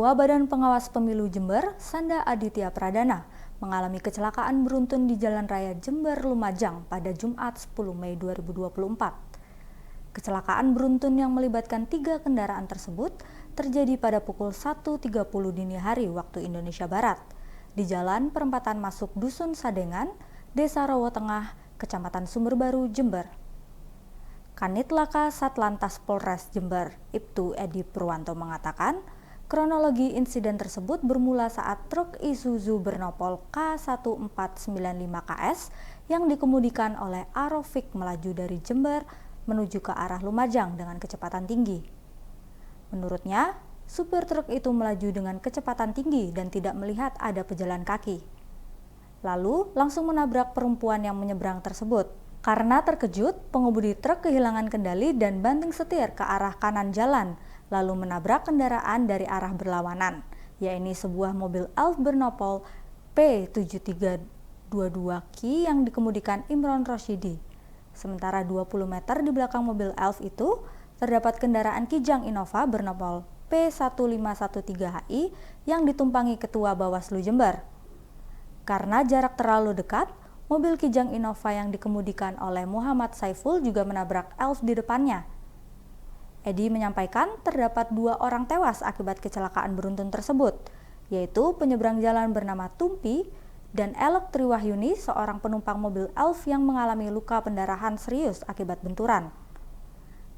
Ketua Badan Pengawas Pemilu Jember, Sanda Aditya Pradana, mengalami kecelakaan beruntun di Jalan Raya Jember Lumajang pada Jumat 10 Mei 2024. Kecelakaan beruntun yang melibatkan 3 kendaraan tersebut terjadi pada pukul 1.30 dini hari waktu Indonesia Barat di Jalan Perempatan Masuk Dusun Sadengan, Desa Rowo Tengah, Kecamatan Sumberbaru, Jember. Kanit Laka Satlantas Polres Jember, Ibtu Edi Purwanto mengatakan, kronologi insiden tersebut bermula saat truk Isuzu bernopol K1495KS yang dikemudikan oleh Arofik melaju dari Jember menuju ke arah Lumajang dengan kecepatan tinggi. Menurutnya, supir truk itu melaju dengan kecepatan tinggi dan tidak melihat ada pejalan kaki. Lalu langsung menabrak perempuan yang menyeberang tersebut. Karena terkejut, pengemudi truk kehilangan kendali dan banting setir ke arah kanan jalan, lalu menabrak kendaraan dari arah berlawanan, yaitu sebuah mobil Elf bernopol P7322Ki yang dikemudikan Imron Rosyidi. Sementara 20 meter di belakang mobil Elf itu, terdapat kendaraan Kijang Innova bernopol P1513HI yang ditumpangi Ketua Bawaslu Jember. Karena jarak terlalu dekat, mobil Kijang Innova yang dikemudikan oleh Muhammad Saiful juga menabrak Elf di depannya. Edi menyampaikan terdapat 2 orang tewas akibat kecelakaan beruntun tersebut, yaitu penyeberang jalan bernama Tumpi dan Elok Triwahyuni, seorang penumpang mobil Elf yang mengalami luka pendarahan serius akibat benturan.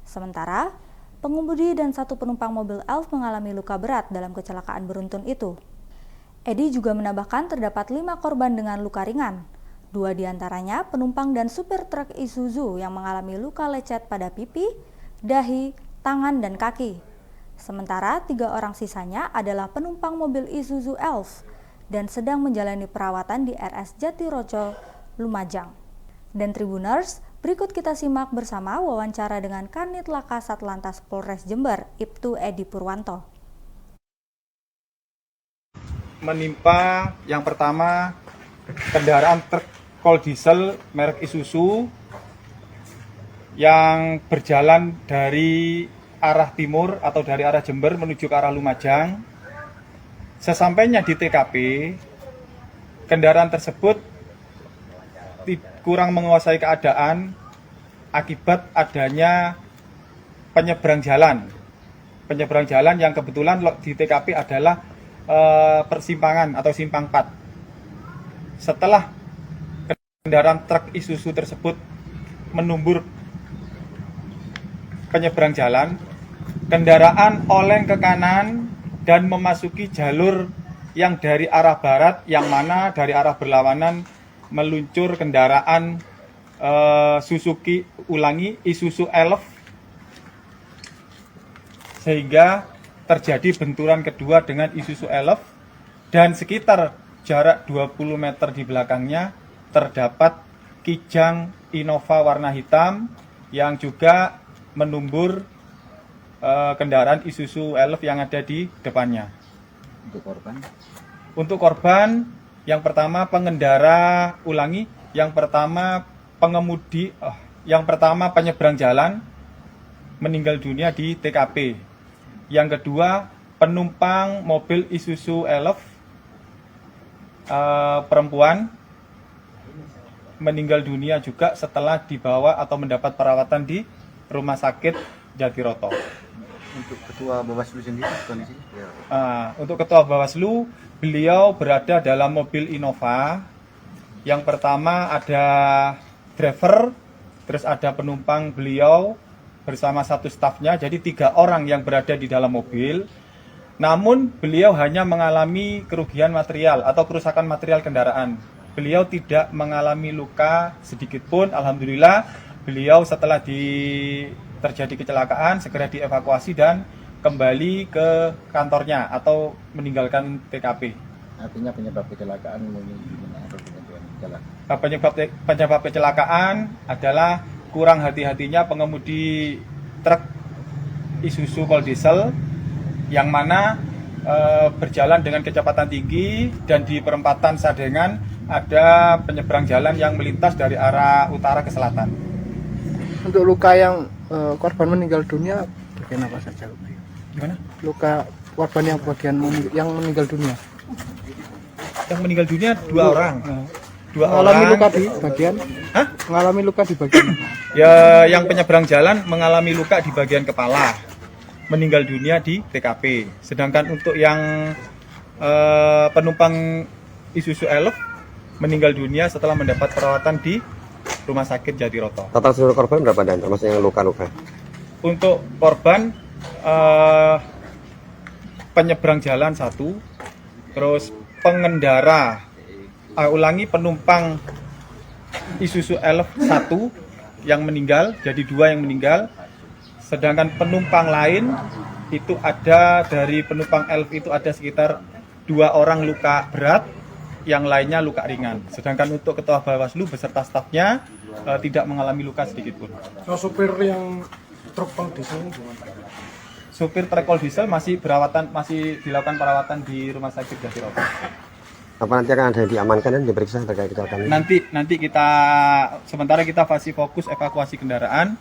Sementara, pengemudi dan 1 penumpang mobil Elf mengalami luka berat dalam kecelakaan beruntun itu. Edi juga menambahkan terdapat 5 korban dengan luka ringan. 2 diantaranya penumpang dan supir truk Isuzu yang mengalami luka lecet pada pipi, dahi, tangan, dan kaki. Sementara 3 orang sisanya adalah penumpang mobil Isuzu Elf dan sedang menjalani perawatan di RS Jatiroco, Lumajang. Dan Tribuners, berikut kita simak bersama wawancara dengan Kanit Laka Satlantas Polres Jember, Ibtu Edi Purwanto. Menimpa yang pertama kendaraan truk kol diesel merek Isuzu yang berjalan dari arah timur atau dari arah Jember menuju ke arah Lumajang. Sesampainya di TKP, kendaraan tersebut kurang menguasai keadaan akibat adanya penyeberang jalan. Penyeberang jalan yang kebetulan di TKP adalah persimpangan atau simpang 4. Setelah kendaraan truk Isuzu tersebut menumbur penyeberang jalan, kendaraan oleng ke kanan dan memasuki jalur yang dari arah barat, yang mana dari arah berlawanan meluncur kendaraan Isuzu Elf, sehingga terjadi benturan kedua dengan Isuzu Elf, dan sekitar jarak 20 meter di belakangnya terdapat Kijang Innova warna hitam yang juga menumbur kendaraan Isuzu Elf yang ada di depannya. Untuk korban, yang pertama pengendara, yang pertama penyeberang jalan meninggal dunia di TKP. Yang kedua, penumpang mobil Isuzu Elf perempuan meninggal dunia juga setelah dibawa atau mendapat perawatan di Rumah Sakit Jatiroto. Untuk Ketua Bawaslu sendiri kondisinya? Untuk Ketua Bawaslu, beliau berada dalam mobil Innova. Yang pertama ada driver, terus ada penumpang beliau bersama 1 stafnya, jadi 3 orang yang berada di dalam mobil. Namun beliau hanya mengalami kerugian material atau kerusakan material kendaraan. Beliau tidak mengalami luka sedikit pun. Alhamdulillah, beliau setelah terjadi kecelakaan segera dievakuasi dan kembali ke kantornya atau meninggalkan TKP. Artinya penyebab kecelakaan mungkin jalan. Penyebab kecelakaan adalah kurang hati-hatinya pengemudi truk Isuzu kol diesel yang mana berjalan dengan kecepatan tinggi, dan di perempatan Sadengan ada penyeberang jalan yang melintas dari arah utara ke selatan. Untuk luka yang korban meninggal dunia bagian apa saja? Gimana? Luka korban yang meninggal dunia? Yang meninggal dunia 2 orang. Dua Mengalami orang. luka di bagian? Hah? Mengalami luka di bagian? Ya, yang penyeberang jalan mengalami luka di bagian kepala, meninggal dunia di TKP. Sedangkan untuk yang penumpang Isuzu Elf meninggal dunia setelah mendapat perawatan di Rumah Sakit Jatiroto. Total seluruh korban berapa dan termasuk yang luka-luka? Untuk korban penyeberang jalan 1, terus pengendara penumpang Isuzu Elf 1 yang meninggal, jadi 2 yang meninggal. Sedangkan penumpang lain itu ada dari penumpang Elf itu ada sekitar 2 orang luka berat, yang lainnya luka ringan. Sedangkan untuk Ketua Bawaslu beserta stafnya tidak mengalami luka sedikit pun. Supir yang truk diesel gimana? Supir truk diesel masih dilakukan perawatan di Rumah Sakit Jatiroto. Apa nanti akan ada yang diamankan dan diperiksa terkait kecelakaan ini? Nanti sementara kita masih fokus evakuasi kendaraan.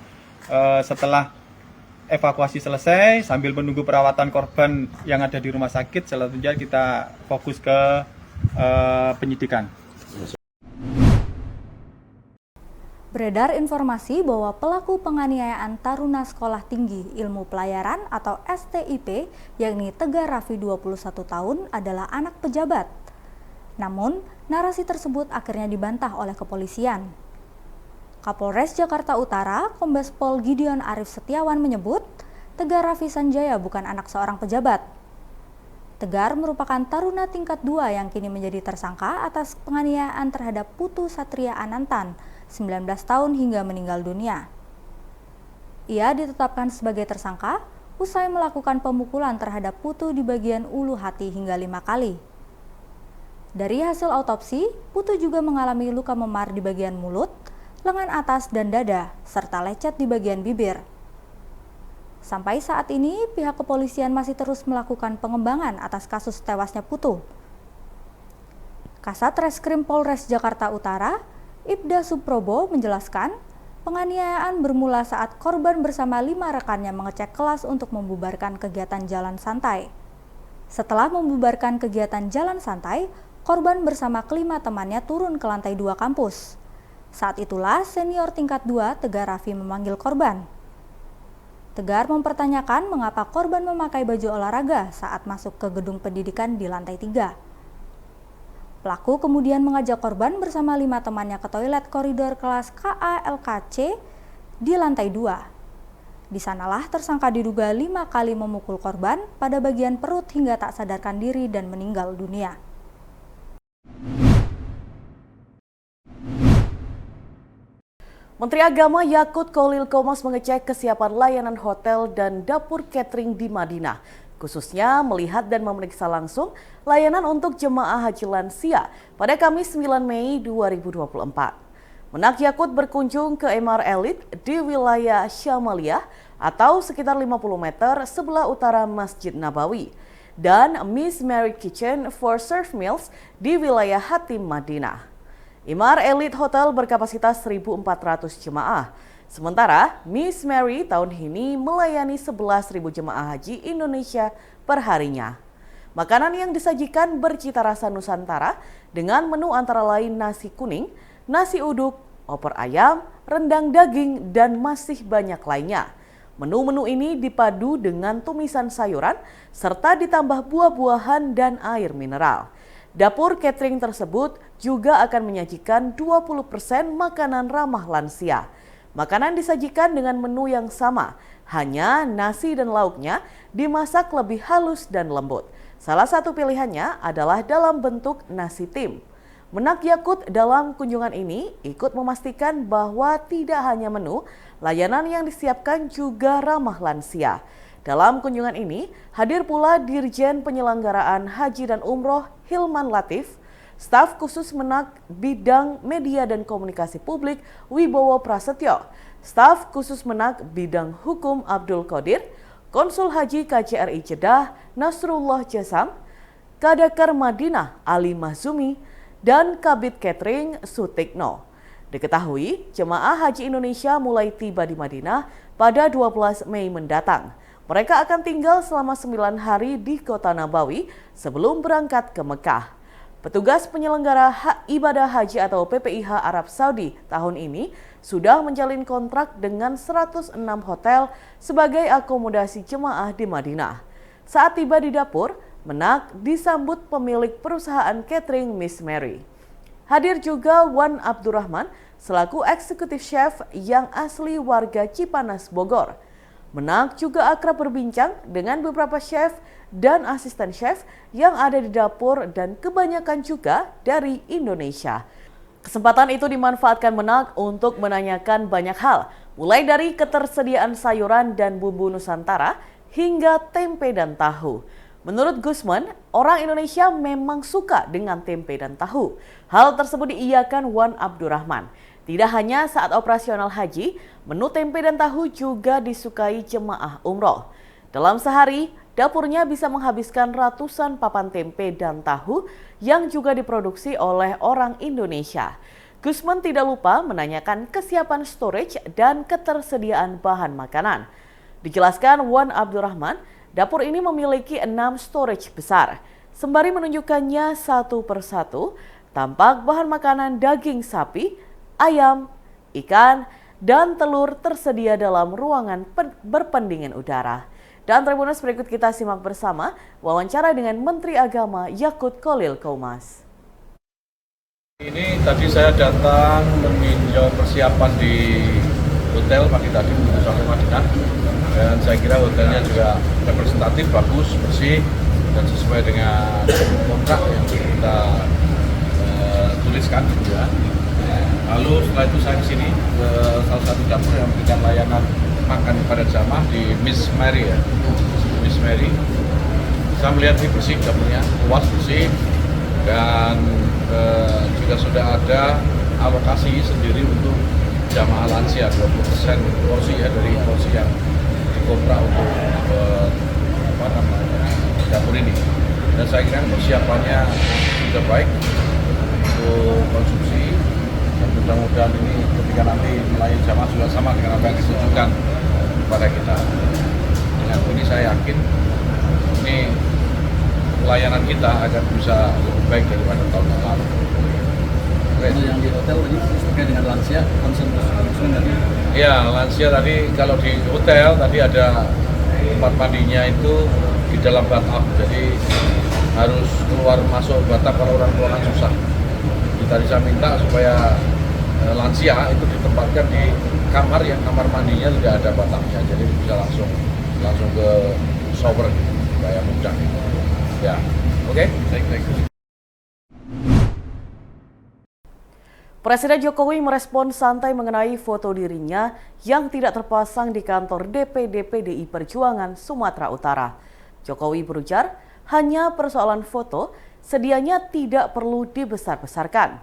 Setelah evakuasi selesai sambil menunggu perawatan korban yang ada di rumah sakit, selanjutnya kita fokus ke penyidikan. Beredar informasi bahwa pelaku penganiayaan taruna sekolah tinggi ilmu pelayaran atau STIP, yakni Tegar Raffi 21 tahun, adalah anak pejabat. Namun, narasi tersebut akhirnya dibantah oleh kepolisian. Kapolres Jakarta Utara, Kombes Pol Gideon Arif Setiawan menyebut, Tegar Raffi Sanjaya bukan anak seorang pejabat. Tegar merupakan taruna tingkat 2 yang kini menjadi tersangka atas penganiayaan terhadap Putu Satria Anantan, 19 tahun hingga meninggal dunia. Ia ditetapkan sebagai tersangka usai melakukan pemukulan terhadap Putu di bagian ulu hati hingga 5 kali. Dari hasil autopsi, Putu juga mengalami luka memar di bagian mulut, lengan atas dan dada, serta lecet di bagian bibir. Sampai saat ini, pihak kepolisian masih terus melakukan pengembangan atas kasus tewasnya Putu. Kasat Reskrim Polres Jakarta Utara, Ibda Suprobo menjelaskan, penganiayaan bermula saat korban bersama 5 rekannya mengecek kelas untuk membubarkan kegiatan jalan santai. Setelah membubarkan kegiatan jalan santai, korban bersama kelima temannya turun ke lantai 2 kampus. Saat itulah senior tingkat 2 Tegar Raffi memanggil korban. Tegar mempertanyakan mengapa korban memakai baju olahraga saat masuk ke gedung pendidikan di lantai 3. Pelaku kemudian mengajak korban bersama 5 temannya ke toilet koridor kelas KALKC di lantai 2. Di sanalah tersangka diduga 5 kali memukul korban pada bagian perut hingga tak sadarkan diri dan meninggal dunia. Menteri Agama Yakut Kholil Qomas mengecek kesiapan layanan hotel dan dapur catering di Madinah, khususnya melihat dan memeriksa langsung layanan untuk jemaah haji lansia pada Kamis 9 Mei 2024. Menak Yakut berkunjung ke Emaar Elite di wilayah Syamaliyah atau sekitar 50 meter sebelah utara Masjid Nabawi, dan Miss Mary Kitchen for Serve Meals di wilayah Hatim Madinah. Emaar Elite Hotel berkapasitas 1.400 jemaah. Sementara Miss Mary tahun ini melayani 11.000 jemaah haji Indonesia per harinya. Makanan yang disajikan bercita rasa Nusantara dengan menu antara lain nasi kuning, nasi uduk, opor ayam, rendang daging, dan masih banyak lainnya. Menu-menu ini dipadu dengan tumisan sayuran serta ditambah buah-buahan dan air mineral. Dapur catering tersebut juga akan menyajikan 20% makanan ramah lansia. Makanan disajikan dengan menu yang sama, hanya nasi dan lauknya dimasak lebih halus dan lembut. Salah satu pilihannya adalah dalam bentuk nasi tim. Menak Yakut dalam kunjungan ini ikut memastikan bahwa tidak hanya menu, layanan yang disiapkan juga ramah lansia. Dalam kunjungan ini, hadir pula Dirjen Penyelenggaraan Haji dan Umroh Hilman Latif, staf khusus Menak Bidang Media dan Komunikasi Publik Wibowo Prasetyo, staf khusus Menak Bidang Hukum Abdul Qadir, Konsul Haji KJRI Jeddah Nasrullah Jasam, Kadakar Madinah Ali Mahzumi, dan Kabid Catering Sutikno. Diketahui, jemaah haji Indonesia mulai tiba di Madinah pada 12 Mei mendatang. Mereka akan tinggal selama 9 hari di kota Nabawi sebelum berangkat ke Mekah. Petugas penyelenggara ibadah haji atau PPIH Arab Saudi tahun ini sudah menjalin kontrak dengan 106 hotel sebagai akomodasi jemaah di Madinah. Saat tiba di dapur, Menak disambut pemilik perusahaan catering Miss Mary. Hadir juga Wan Abdurrahman selaku eksekutif chef yang asli warga Cipanas, Bogor. Menak juga akrab berbincang dengan beberapa chef dan asisten chef yang ada di dapur dan kebanyakan juga dari Indonesia. Kesempatan itu dimanfaatkan Menak untuk menanyakan banyak hal, mulai dari ketersediaan sayuran dan bumbu Nusantara hingga tempe dan tahu. Menurut Gusman, orang Indonesia memang suka dengan tempe dan tahu. Hal tersebut diiyakan Wan Abdurrahman. Tidak hanya saat operasional haji, menu tempe dan tahu juga disukai jemaah umroh. Dalam sehari, dapurnya bisa menghabiskan ratusan papan tempe dan tahu yang juga diproduksi oleh orang Indonesia. Gusman tidak lupa menanyakan kesiapan storage dan ketersediaan bahan makanan. Dijelaskan Wan Abdurrahman, dapur ini memiliki 6 storage besar. Sembari menunjukkannya satu persatu, tampak bahan makanan daging sapi, ayam, ikan, dan telur tersedia dalam ruangan berpendingin udara. Dan Tribuners, berikut kita simak bersama wawancara dengan Menteri Agama Yakut Kholil Qomas. Ini tadi saya datang meninjau persiapan di hotel pagi tadi menuju sampai Madinah, dan saya kira hotelnya juga representatif, bagus, bersih, dan sesuai dengan kontrak yang kita tuliskan gitu ya. Lalu setelah itu saya kesini ke salah satu dapur yang memberikan layanan makan kepada jamaah di Miss Mary ya. Miss Mary. Saya melihat ini bersih dapurnya, luas, bersih, dan juga sudah ada alokasi sendiri untuk jamaah lansia 20% porsi ya dari porsi yang dikontrak untuk dapur ini. Dan saya kira persiapannya sudah baik untuk konsumsi. Dan mudah-mudahan ini ketika nanti melayani jamaah juga sama dengan apa yang ditunjukkan kepada kita. Dengan ini saya yakin ini pelayanan kita akan bisa lebih baik daripada tahun yang lalu. Yang di hotel ini terkait dengan lansia, konsen tadi? Ya, lansia tadi kalau di hotel tadi ada tempat mandinya itu di dalam bathtub, jadi harus keluar masuk bathtub kalau orang tua kan susah. Tadi saya minta supaya lansia itu ditempatkan di kamar yang kamar mandinya tidak ada bathtubnya, jadi bisa langsung ke shower supaya mudah. Ya, oke. Baik. Presiden Jokowi merespon santai mengenai foto dirinya yang tidak terpasang di kantor DPD PDI Perjuangan Sumatera Utara. Jokowi berujar, hanya persoalan foto sedianya tidak perlu dibesar-besarkan.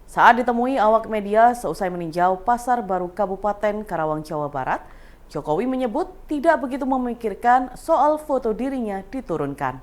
Saat ditemui awak media seusai meninjau Pasar Baru Kabupaten Karawang, Jawa Barat, Jokowi menyebut tidak begitu memikirkan soal foto dirinya diturunkan.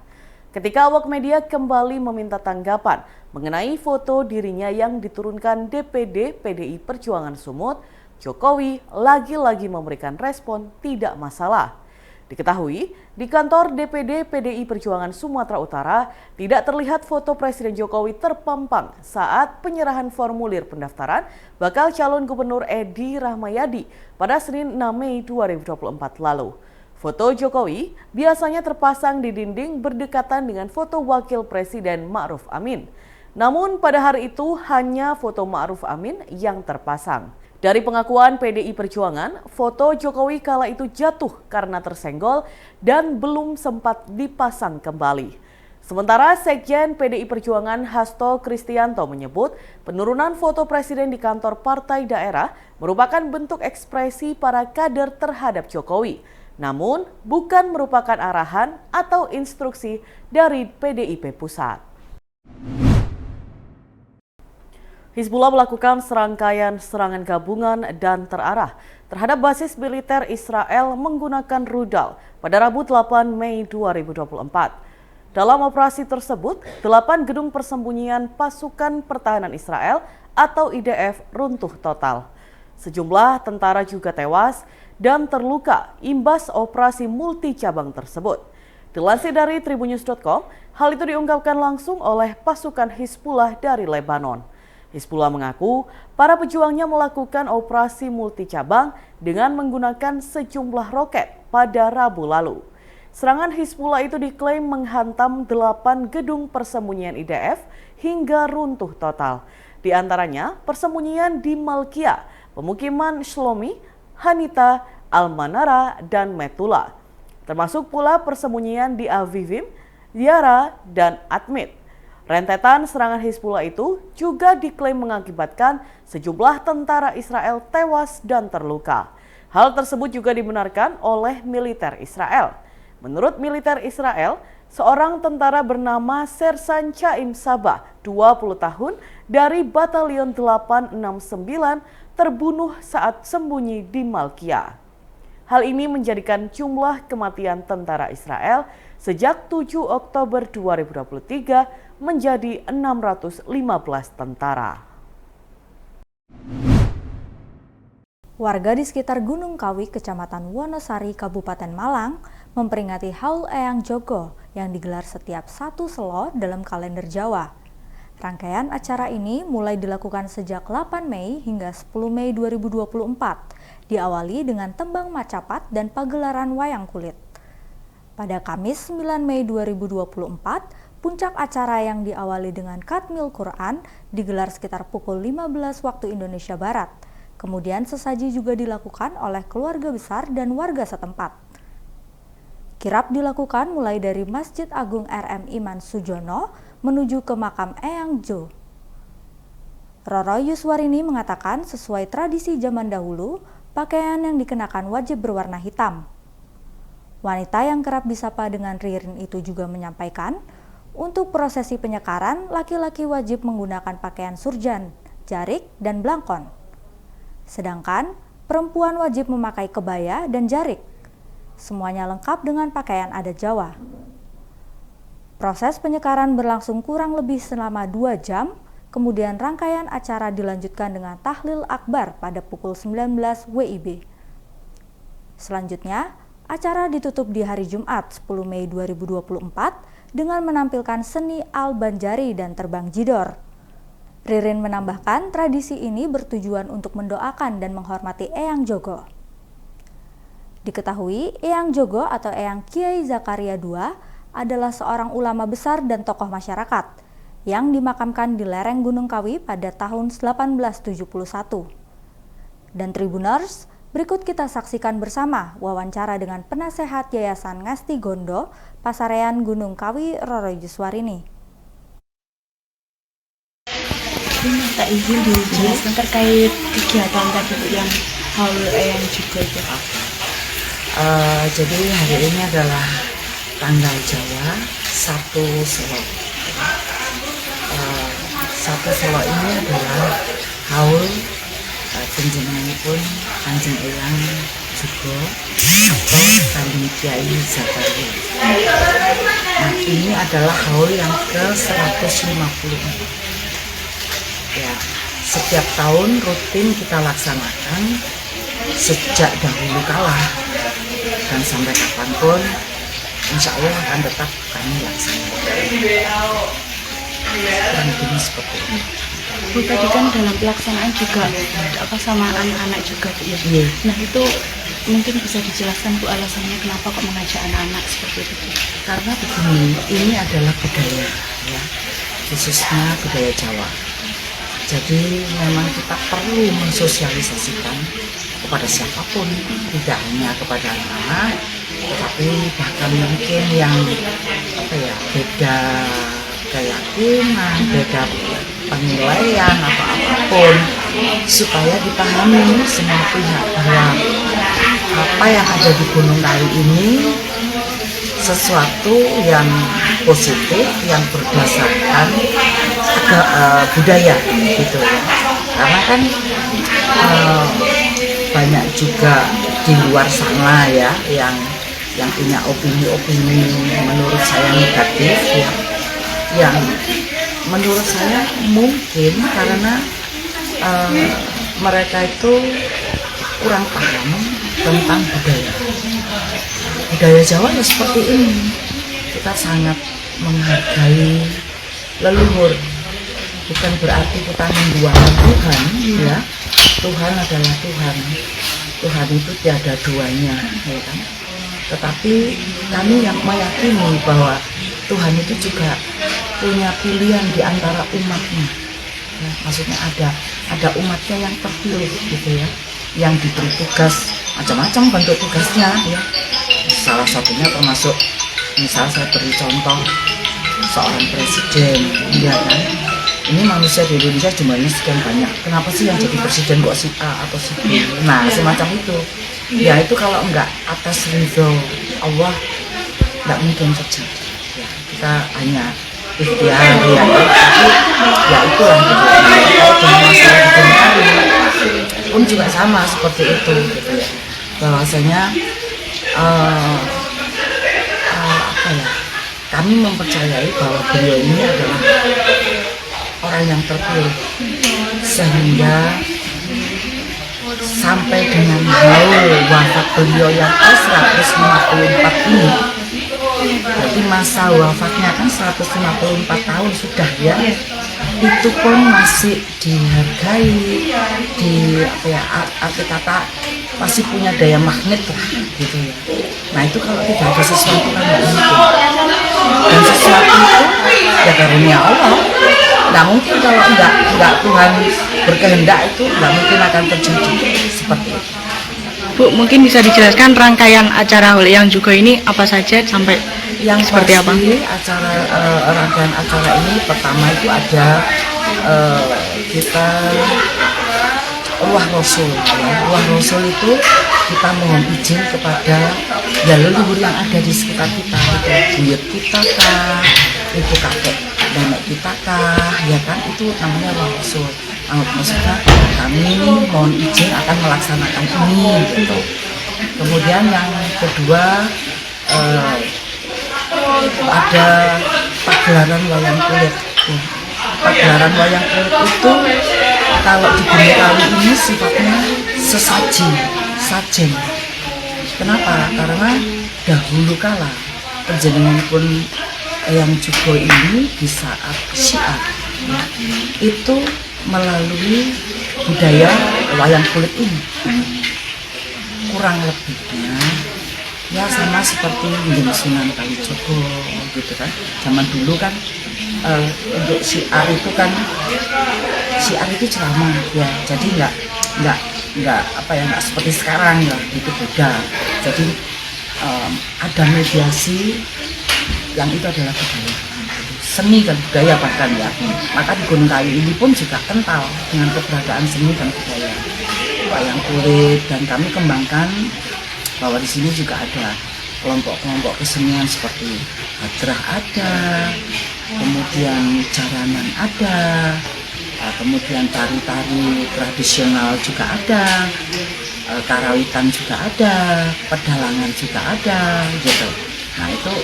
Ketika awak media kembali meminta tanggapan mengenai foto dirinya yang diturunkan DPD PDI Perjuangan Sumut, Jokowi lagi-lagi memberikan respon tidak masalah. Diketahui, di kantor DPD PDI Perjuangan Sumatera Utara tidak terlihat foto Presiden Jokowi terpampang saat penyerahan formulir pendaftaran bakal calon Gubernur Edi Rahmayadi pada Senin 6 Mei 2024 lalu. Foto Jokowi biasanya terpasang di dinding berdekatan dengan foto Wakil Presiden Ma'ruf Amin. Namun pada hari itu hanya foto Ma'ruf Amin yang terpasang. Dari pengakuan PDI Perjuangan, foto Jokowi kala itu jatuh karena tersenggol dan belum sempat dipasang kembali. Sementara Sekjen PDI Perjuangan Hasto Kristianto menyebut penurunan foto Presiden di kantor partai daerah merupakan bentuk ekspresi para kader terhadap Jokowi. Namun, bukan merupakan arahan atau instruksi dari PDIP Pusat. Hizbullah melakukan serangkaian serangan gabungan dan terarah terhadap basis militer Israel menggunakan rudal pada Rabu 8 Mei 2024. Dalam operasi tersebut, 8 gedung persembunyian pasukan pertahanan Israel atau IDF runtuh total. Sejumlah tentara juga tewas dan terluka imbas operasi multi cabang tersebut. Dilansir dari tribunnews.com, hal itu diungkapkan langsung oleh pasukan Hizbullah dari Lebanon. Hizbullah mengaku para pejuangnya melakukan operasi multi cabang dengan menggunakan sejumlah roket pada Rabu lalu. Serangan Hizbullah itu diklaim menghantam 8 gedung persembunyian IDF hingga runtuh total. Di antaranya persembunyian di Malkia, pemukiman Shlomi, Hanita, Al-Manara, dan Metula. Termasuk pula persembunyian di Avivim, Yara, dan Admit. Rentetan serangan Hizbullah itu juga diklaim mengakibatkan sejumlah tentara Israel tewas dan terluka. Hal tersebut juga dibenarkan oleh militer Israel. Menurut militer Israel, seorang tentara bernama Sersan Chaim Sabah, 20 tahun, dari Batalion 869 terbunuh saat sembunyi di Malkia. Hal ini menjadikan jumlah kematian tentara Israel sejak 7 Oktober 2023 menjadi 615 tentara. Warga di sekitar Gunung Kawi, Kecamatan Wonosari, Kabupaten Malang, memperingati Haul Eyang Jogo yang digelar setiap 1 Selo dalam kalender Jawa. Rangkaian acara ini mulai dilakukan sejak 8 Mei hingga 10 Mei 2024, diawali dengan tembang macapat dan pagelaran wayang kulit. Pada Kamis 9 Mei 2024, puncak acara yang diawali dengan Khatmil Quran digelar sekitar pukul 15 waktu Indonesia Barat. Kemudian sesaji juga dilakukan oleh keluarga besar dan warga setempat. Kirap dilakukan mulai dari Masjid Agung RM Iman Sujono menuju ke makam Eyang Jo. Roro Yuswarini mengatakan sesuai tradisi zaman dahulu, pakaian yang dikenakan wajib berwarna hitam. Wanita yang kerap disapa dengan Ririn itu juga menyampaikan, untuk prosesi penyekaran, laki-laki wajib menggunakan pakaian surjan, jarik, dan blangkon. Sedangkan perempuan wajib memakai kebaya dan jarik. Semuanya lengkap dengan pakaian adat Jawa. Proses penyekaran berlangsung kurang lebih selama 2 jam, kemudian rangkaian acara dilanjutkan dengan tahlil akbar pada pukul 19 WIB. Selanjutnya, acara ditutup di hari Jumat 10 Mei 2024 dengan menampilkan seni Al-Banjari dan terbang jidor. Ririn menambahkan tradisi ini bertujuan untuk mendoakan dan menghormati Eyang Jogo. Diketahui, Eyang Jogo atau Eyang Kiai Zakaria II adalah seorang ulama besar dan tokoh masyarakat yang dimakamkan di lereng Gunung Kawi pada tahun 1871. Dan Tribuners, berikut kita saksikan bersama wawancara dengan penasehat Yayasan Ngesti Gondo, Pasarean Gunung Kawi, Roro Yuswarini. Minta izin dijelaskan terkait kegiatan tadi yang Haul Eyang juga itu. Jadi hari ini adalah tanggal Jawa 1 Selo. 1 Selo ini adalah haul penjenenganipun Kanjeng Eyang Jogo atau Kanjeng Kiai Zakaria. Nah, ini adalah haul yang ke-154. Ya, setiap tahun rutin kita laksanakan sejak dahulu kala dan sampai kapanpun insya Allah akan tetap kami laksanakan. Kurang lebih seperti ini. Bu, tadi kan dalam pelaksanaan juga sama anak-anak juga, Bu, ya? Iya. Nah, itu mungkin bisa dijelaskan, Bu, alasannya kenapa kok mengajak anak-anak seperti itu, Bu? Karena begini, ini adalah budaya, ya, khususnya budaya Jawa. Jadi memang kita perlu mensosialisasikan kepada siapapun, tidak hanya kepada anak-anak, tetapi bahkan mungkin yang beda keyakinan, beda penilaian atau apapun, supaya dipahami semua pihak bahwa apa yang ada di Gunung Kawi ini sesuatu yang positif, yang berdasarkan budaya gitu ya. Karena kan banyak juga di luar sana ya yang punya opini-opini menurut saya negatif ya, yang menurut saya mungkin karena mereka itu kurang paham tentang budaya. Budaya Jawa ya seperti ini. Kita sangat menghargai leluhur. Bukan berarti kita membuangkan Tuhan, ya. Tuhan adalah Tuhan. Tuhan itu tiada duanya, ya kan? Tetapi kami yang meyakini bahwa Tuhan itu juga punya pilihan di antara umatnya. Ya, maksudnya ada umatnya yang terpilih gitu ya, yang diberi tugas macam-macam bentuk tugasnya ya. Salah satunya termasuk misal saya beri contoh seorang presiden, ya kan. Ini manusia di Indonesia jumlahnya sekian banyak. Kenapa sih yang jadi presiden kok si A atau si B? Nah, semacam itu. Ya itu kalau enggak atas ridho Allah enggak mungkin terjadi. Ya, kita hanya ikhtiar ya, tapi ya itulah gitu. Kalau dengan masalah dicintai pun juga sama seperti itu gitu ya. Bahwasanya apa ya? Kami mempercayai bahwa beliau ini adalah orang yang terpilih, sehingga sampai dengan haul wafat beliau yang ke-154 ini, berarti masa wafatnya kan 154 tahun sudah ya, itu pun masih dihargai, arti kata masih punya daya magnet lah gitu ya. Nah itu kalau tidak ada sesuatu kan nggak mungkin, dan sesuatu itu ya karunia Allah. Nggak mungkin kalau nggak Tuhan berkehendak itu nggak mungkin akan terjadi seperti itu. Bu, mungkin bisa dijelaskan rangkaian acara Hole Eyang Jugo ini apa saja sampai yang seperti apa? Acara rangkaian acara ini pertama itu ada kita Ruah Rasul. Ruah Rasul itu kita mohon izin kepada ya leluhur yang ada di sekitar kita, buyut kita kah, ibu kakek nenek kita kah, ya kan, itu namanya Ruah Rasul. Maksudnya kami mohon izin akan melaksanakan ini gitu. Kemudian yang kedua ada pagelaran wayang kulit. Pagelaran wayang kulit itu kalau di Gunung Kawi ini sifatnya sajen. Kenapa? Karena dahulu kala panjenenganipun Eyang Jugo ini di saat Syiar itu melalui budaya wayang kulit ini. Kurang lebihnya ya sama seperti Nggih Sunan Kalijogo gitu kan. Zaman dulu kan untuk syiar itu kan ceramah ya. Jadi nggak seperti sekarang ya, itu beda. Jadi ada mediasi yang itu adalah budaya, seni dan budaya bahkan ya. Maka di Gunung Kawi ini pun juga kental dengan keberadaan seni dan budaya wayang kulit, dan kami kembangkan bahwa di sini juga ada kelompok-kelompok kesenian seperti hadrah ada, kemudian jaranan ada, kemudian tari-tari tradisional juga ada, karawitan juga ada, pedalangan juga ada gitu. Nah itu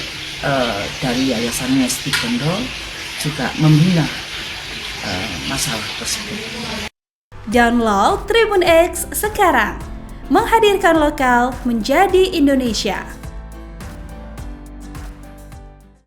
dari Yayasan Ngesti Bondo juga membina masalah tersebut. Download Tribun X sekarang, menghadirkan lokal menjadi Indonesia.